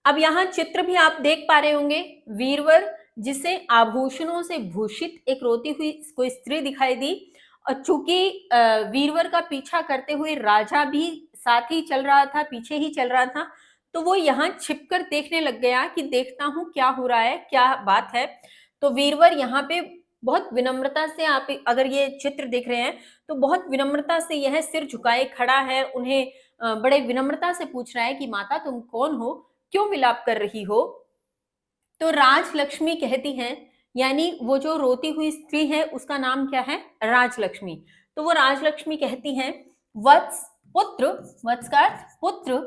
अब यहां चित्र भी आप देख पा रहे होंगे, वीरवर जिसे आभूषणों से भूषित एक रोती हुई कोई स्त्री दिखाई दी, और चूंकि वीरवर का पीछा करते हुए राजा भी साथ ही चल रहा था, पीछे ही चल रहा था, तो वो यहाँ छिपकर देखने लग गया कि देखता हूं क्या हो रहा है, क्या बात है। तो वीरवर यहाँ पे बहुत विनम्रता से, आप अगर ये चित्र देख रहे हैं तो बहुत विनम्रता से यह सिर झुकाए खड़ा है, उन्हें बड़े विनम्रता से पूछ रहा है कि माता तुम कौन हो, क्यों विलाप कर रही हो। तो राजलक्ष्मी कहती हैं, यानी वो जो रोती हुई स्त्री है उसका नाम क्या है, राजलक्ष्मी। तो वो राजलक्ष्मी कहती हैं, वत्स पुत्र, वत्स का अर्थ पुत्र,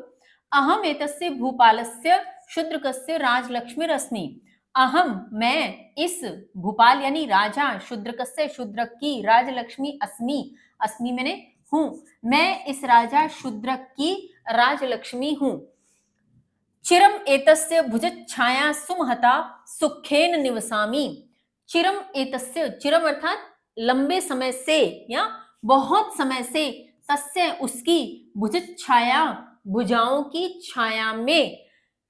अहम एतस्य भूपालस्य शूद्रकस्य राजलक्ष्मीरस्मि, अहम मैं, इस भूपाल यानी राजा, शूद्रकस्य शूद्रक की, राजलक्ष्मी अस्मि, अस्मि मैंने हूं, मैं इस राजा शूद्रक की राजलक्ष्मी हूं। चिरम एतस्य भुजच्छाया सुमहता सुखेन निवसामि, चिरम एतस्य, चिरम अर्थात लंबे समय से या बहुत समय से, तस्य उसकी, भुजच्छाया भुजाओं की छाया में,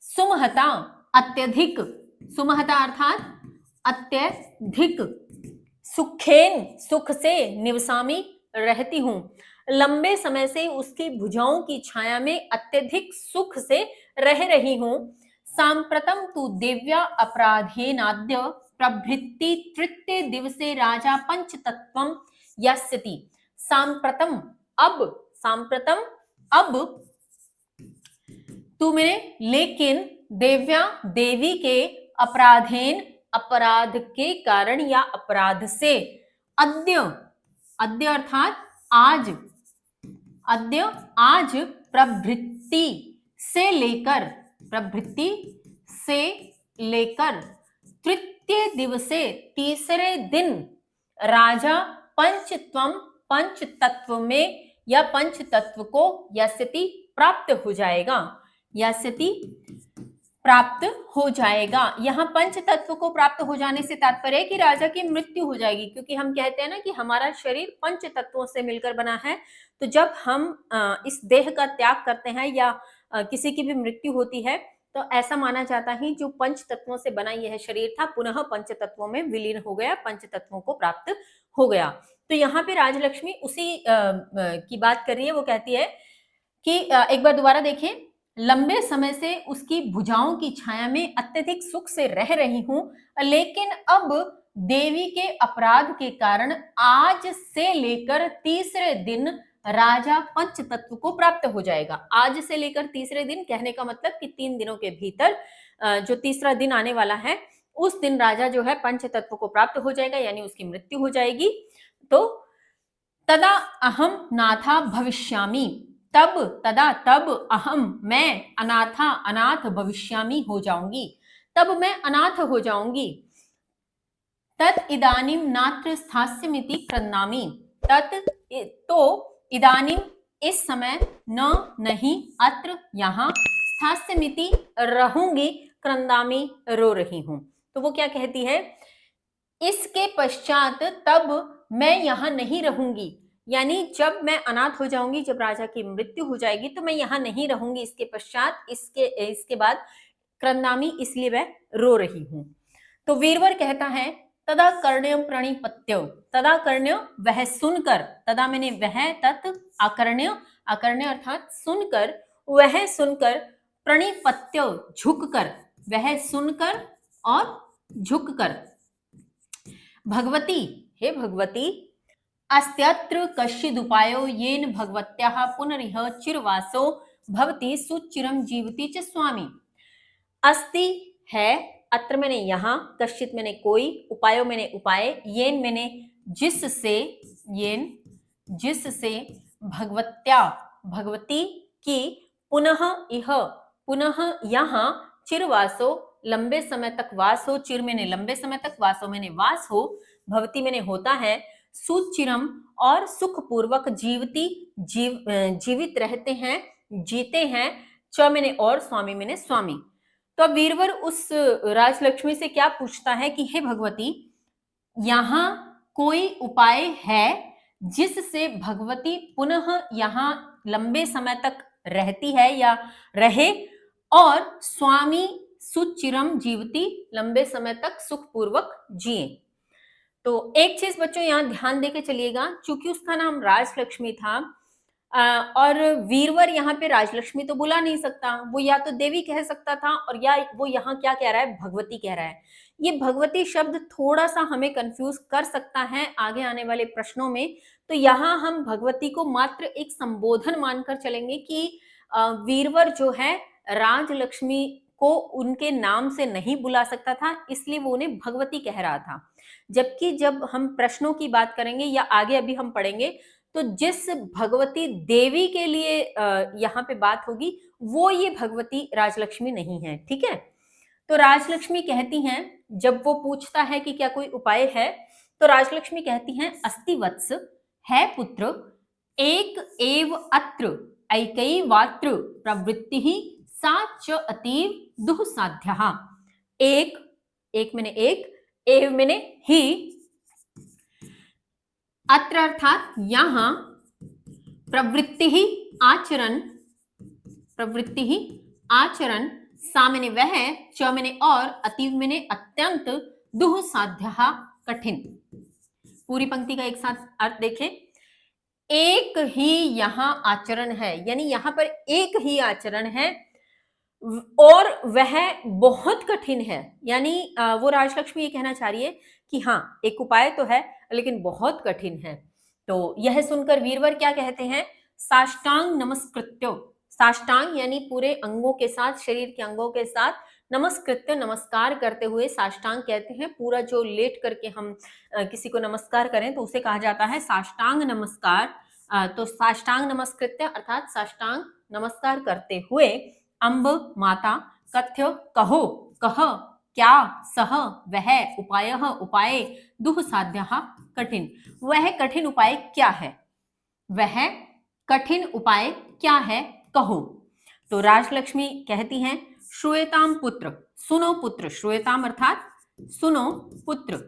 सुमहता अत्यधिक, सुमहता अर्थात अत्यधिक, सुखेन सुख से, निवसामी रहती हूं, लंबे समय से उसकी भुजाओं की छाया में अत्यधिक सुख से रह रही हूं। सांप्रतम तु दिव्या अपराधेनाद्य प्रभृति तृतीय दिवसे राजा पंचतत्वम यास्यति। सांप्रतम अब, सांप्रतम अब, तू मेरे लेकिन, देव्या देवी के, अपराधेन अपराध के कारण या अपराध से, अद्य, अद्य अर्थात आज, अद्य आज, प्रभृति से लेकर, प्रभृति से लेकर, तृतीय दिवसे तीसरे दिन, राजा पंचत्वम पंच तत्व में या पंच तत्व को यास्यति प्राप्त हो जाएगा, यास्यति प्राप्त हो जाएगा। यहाँ पंच तत्व को प्राप्त हो जाने से तात्पर्य है कि राजा की मृत्यु हो जाएगी, क्योंकि हम कहते हैं ना कि हमारा शरीर पंच तत्वों से मिलकर बना है। तो जब हम इस देह का त्याग करते हैं या किसी की भी मृत्यु होती है तो ऐसा माना जाता है जो पंच तत्वों से बना यह शरीर था पुनः पंच तत्वों में विलीन हो गया, पंच तत्वों को प्राप्त हो गया। तो यहाँ पे राजलक्ष्मी उसी की बात कर रही है। वो कहती है कि एक बार दोबारा देखें, लंबे समय से उसकी भुजाओं की छाया में अत्यधिक सुख से रह रही हूं, लेकिन अब देवी के अपराध के कारण आज से लेकर तीसरे दिन राजा पंच तत्व को प्राप्त हो जाएगा। आज से लेकर तीसरे दिन कहने का मतलब कि 3 दिनों के भीतर जो तीसरा दिन आने वाला है उस दिन राजा जो है पंच तत्व को प्राप्त हो जाएगा, यानी उसकी मृत्यु हो जाएगी। तो तदा अहम नाथा भविष्यामि, तब अहम मैं अनाथा अनाथ भविष्यामि हो जाऊंगी, तब मैं अनाथ हो जाऊंगी। तत् इदानीम नात्र स्थास्यमिति क्रन्नामि, तत् तो इदानीम इस समय न नहीं अत्र यहाँ स्थास्यमिति रहूंगी क्रन्दामि रो रही हूं। तो वो क्या कहती है, इसके पश्चात तब मैं यहां नहीं रहूंगी, यानी जब मैं अनाथ हो जाऊंगी, जब राजा की मृत्यु हो जाएगी तो मैं यहां नहीं रहूंगी। इसके पश्चात इसके बाद क्रन्दामि, इसलिए मैं रो रही हूं। तो वीरवर कहता है तदा कर्ण्य प्रणिपत्य, तदा कर्ण्य वह सुनकर, तदा मैंने वह, तत् अकर्ण्य, अकर्ण्य अर्थात सुनकर, वह सुनकर, प्रणिपत्य झुककर, वह सुनकर और झुककर, भगवती हे भगवती, अस्त्यत्र कश्चिदुपायो येन भगवत्याः पुनरिह चिरवासो भवति सुचिरम जीवति च स्वामी। अस्ति है, अत्र मैंने यहाँ, कश्चित मैंने कोई, उपायो मैंने उपाय, येन मैंने जिससे, येन जिससे, भगवत्या भगवती की, पुनः इह पुनः यहाँ, चिरवासो लंबे समय तक वास हो, चिर मैंने लंबे समय तक, वासो मैंने वास हो, भवती मैंने होता है, सुचिरम और सुखपूर्वक, जीवती जीवित रहते हैं, जीते हैं, च मैंने और, स्वामी मैंने स्वामी। तो अब वीरवर उस राजलक्ष्मी से क्या पूछता है कि हे भगवती, यहां कोई उपाय है जिससे भगवती पुनः यहां लंबे समय तक रहती है या रहे, और स्वामी सुचिरम जीवती लंबे समय तक सुखपूर्वक जिए। तो एक चीज बच्चों यहां ध्यान देके चलिएगा, चूंकि उसका नाम राजलक्ष्मी था और वीरवर यहाँ पे राजलक्ष्मी तो बुला नहीं सकता, वो या तो देवी कह सकता था और या वो यहाँ क्या कह रहा है, भगवती कह रहा है। ये भगवती शब्द थोड़ा सा हमें कंफ्यूज कर सकता है आगे आने वाले प्रश्नों में। तो यहाँ हम भगवती को मात्र एक संबोधन मानकर चलेंगे कि वीरवर जो है राजलक्ष्मी को उनके नाम से नहीं बुला सकता था, इसलिए वो उन्हें भगवती कह रहा था। जबकि जब हम प्रश्नों की बात करेंगे या आगे अभी हम पढ़ेंगे, तो जिस भगवती देवी के लिए यहाँ पे बात होगी वो ये भगवती राजलक्ष्मी नहीं है, ठीक है। तो राजलक्ष्मी कहती हैं, जब वो पूछता है कि क्या कोई उपाय है, तो राजलक्ष्मी कहती हैं, अस्ति वत्स, है पुत्र, एक एव अत्र ऐकैवात्र प्रवृत्ति सा च अतीव दुःसाध्यः। एक, एक मैंने एक, एव मैंने ही, अत्र अर्थात यहां, प्रवृत्ति ही आचरण, प्रवृत्ति ही आचरण, सा मैंने वह, च मैंने और, अतीव मैंने अत्यंत, दुःसाध्यः कठिन। पूरी पंक्ति का एक साथ अर्थ देखें, एक ही यहां आचरण है, यानी यहां पर एक ही आचरण है और वह बहुत कठिन है। यानी वो राजलक्ष्मी ये कहना चाह रही है कि हाँ एक उपाय तो है लेकिन बहुत कठिन है। तो यह सुनकर वीरवर क्या कहते हैं, साष्टांग नमस्कृत्यो, साष्टांग यानी पूरे अंगों के साथ, शरीर के अंगों के साथ, नमस्कृत्य नमस्कार करते हुए, साष्टांग कहते हैं पूरा जो लेट करके हम किसी को नमस्कार करें तो उसे कहा जाता है साष्टांग नमस्कार। तो साष्टांग नमस्कृत्य अर्थात साष्टांग नमस्कार करते हुए, अम्ब माता, कथ्य कहो, कह क्या, सह वह, उपायः उपाय, दुःसाध्यः कठिन, वह कठिन उपाय क्या है, वह कठिन उपाय क्या है कहो। तो राजलक्ष्मी कहती हैं, श्रूयताम पुत्र, सुनो पुत्र, श्रूयताम अर्थात सुनो पुत्र,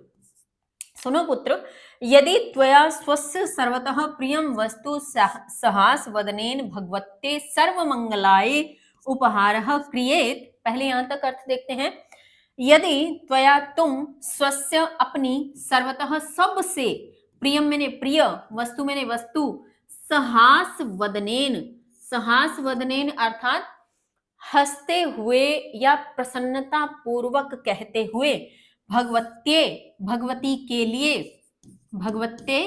सुनो पुत्र, यदि त्वया स्वस्य सर्वतः प्रियं वस्तु सहास वदनेन भगवते सर्वमंगलाय उपहारः क्रियेत। पहले यहां तक अर्थ देखते हैं, यदि त्वया तुम, स्वस्य अपनी, सर्वतः सबसे, प्रियम मैंने प्रिय, वस्तु मैंने वस्तु, सहास वदनेन, सहास वदनेन अर्थात हंसते हुए या प्रसन्नता पूर्वक कहते हुए, भगवत्ये भगवती के लिए, भगवत्ये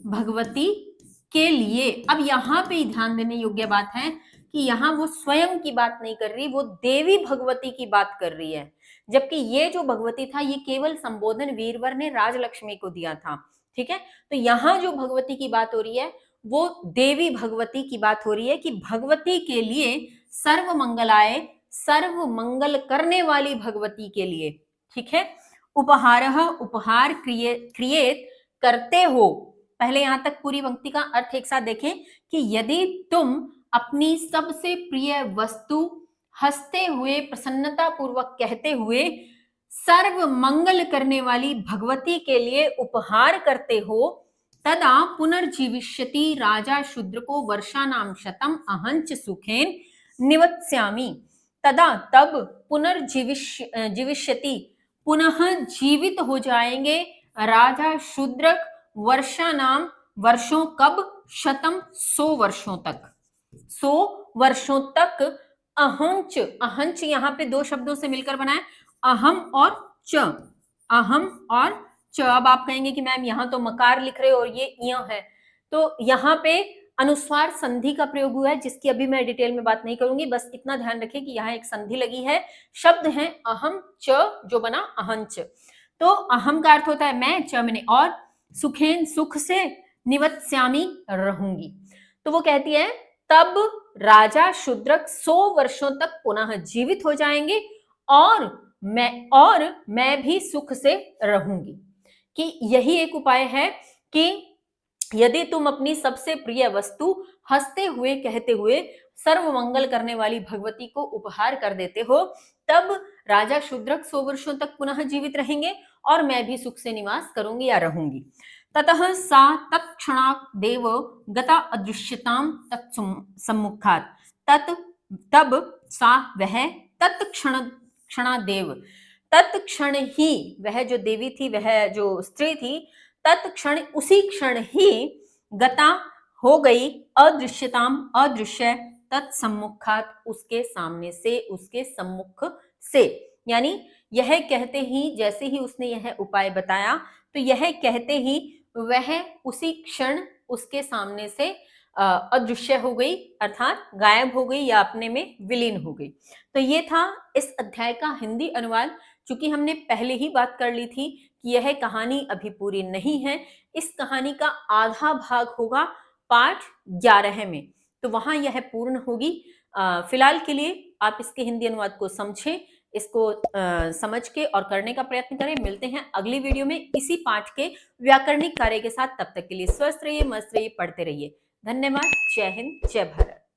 भगवती के लिए। अब यहां पे ध्यान देने योग्य बात है कि यहां वो स्वयं की बात नहीं कर रही, वो देवी भगवती की बात कर रही है। जबकि ये जो भगवती था ये केवल संबोधन वीरवर ने राजलक्ष्मी को दिया था। ठीक है, तो यहां जो भगवती की बात हो रही है वो देवी भगवती की बात हो रही है कि भगवती के लिए, सर्व मंगलाय, सर्व मंगल करने वाली भगवती के लिए। ठीक है, उपहारः उपहार क्रिएट करते हो। पहले यहां तक पूरी पंक्ति का अर्थ एक साथ देखें कि यदि तुम अपनी सबसे प्रिय वस्तु हंसते हुए प्रसन्नता पूर्वक कहते हुए सर्व मंगल करने वाली भगवती के लिए उपहार करते हो, तदा पुनर्जीविष्यति राजा शूद्र को वर्षा नाम शतम अहंच सुखेन निवत्स्यामि। तदा तब पुनर्जीविष्यति पुनः जीवित हो जाएंगे राजा शूद्रक वर्षा नाम वर्षों, कब, शतम 100 वर्षों तक, 100 वर्षों तक। अहंच, अहंच यहां पे दो शब्दों से मिलकर बना है, अहम और च, अहम और च। अब आप कहेंगे कि मैम यहां तो मकार लिख रहे हो और ये य है, तो यहां पे अनुस्वार संधि का प्रयोग हुआ है जिसकी अभी मैं डिटेल में बात नहीं करूंगी। बस इतना ध्यान रखें कि यहाँ एक संधि लगी है, शब्द है अहम च जो बना अहंच। तो अहम का अर्थ होता है मैं, च मैंने और, सुखेन सुख से, निवत्स्यामी रहूंगी। तो वो कहती है तब राजा शूद्रक 100 वर्षों तक पुनः जीवित हो जाएंगे और मैं भी सुख से रहूंगी। कि यही एक उपाय है कि यदि तुम अपनी सबसे प्रिय वस्तु हंसते हुए कहते हुए सर्व मंगल करने वाली भगवती को उपहार कर देते हो, तब राजा शूद्रक 100 वर्षों तक पुनः जीवित रहेंगे और मैं भी सुख से निवास करूंगी या रहूंगी। ततः सा तत्क्षणादेव गता अदृश्यताम तत्सम्मुखात्। तब सा वह तत्क्षणादेव, तत्क्षण ही, वह जो देवी थी, वह जो स्त्री थी, तत्क्षण उसी क्षण ही गता हो गई, अदृश्यताम अदृश्य, तत्सम्मुखात् उसके सामने से, उसके सम्मुख से। यानी यह कहते ही, जैसे ही उसने यह उपाय बताया तो यह कहते ही वह उसी क्षण उसके सामने से अदृश्य हो गई, अर्थात गायब हो गई या अपने में विलीन हो गई। तो ये था इस अध्याय का हिंदी अनुवाद। चूंकि हमने पहले ही बात कर ली थी कि यह कहानी अभी पूरी नहीं है, इस कहानी का आधा भाग होगा पाठ 11 में, तो वहां यह पूर्ण होगी। फिलहाल के लिए आप इसके हिंदी अनुवाद को समझें, इसको समझ के और करने का प्रयत्न करें। मिलते हैं अगली वीडियो में इसी पाठ के व्याकरणिक कार्य के साथ। तब तक के लिए स्वस्थ रहिए, मस्त रहिए, पढ़ते रहिए। धन्यवाद। जय हिंद, जय भारत।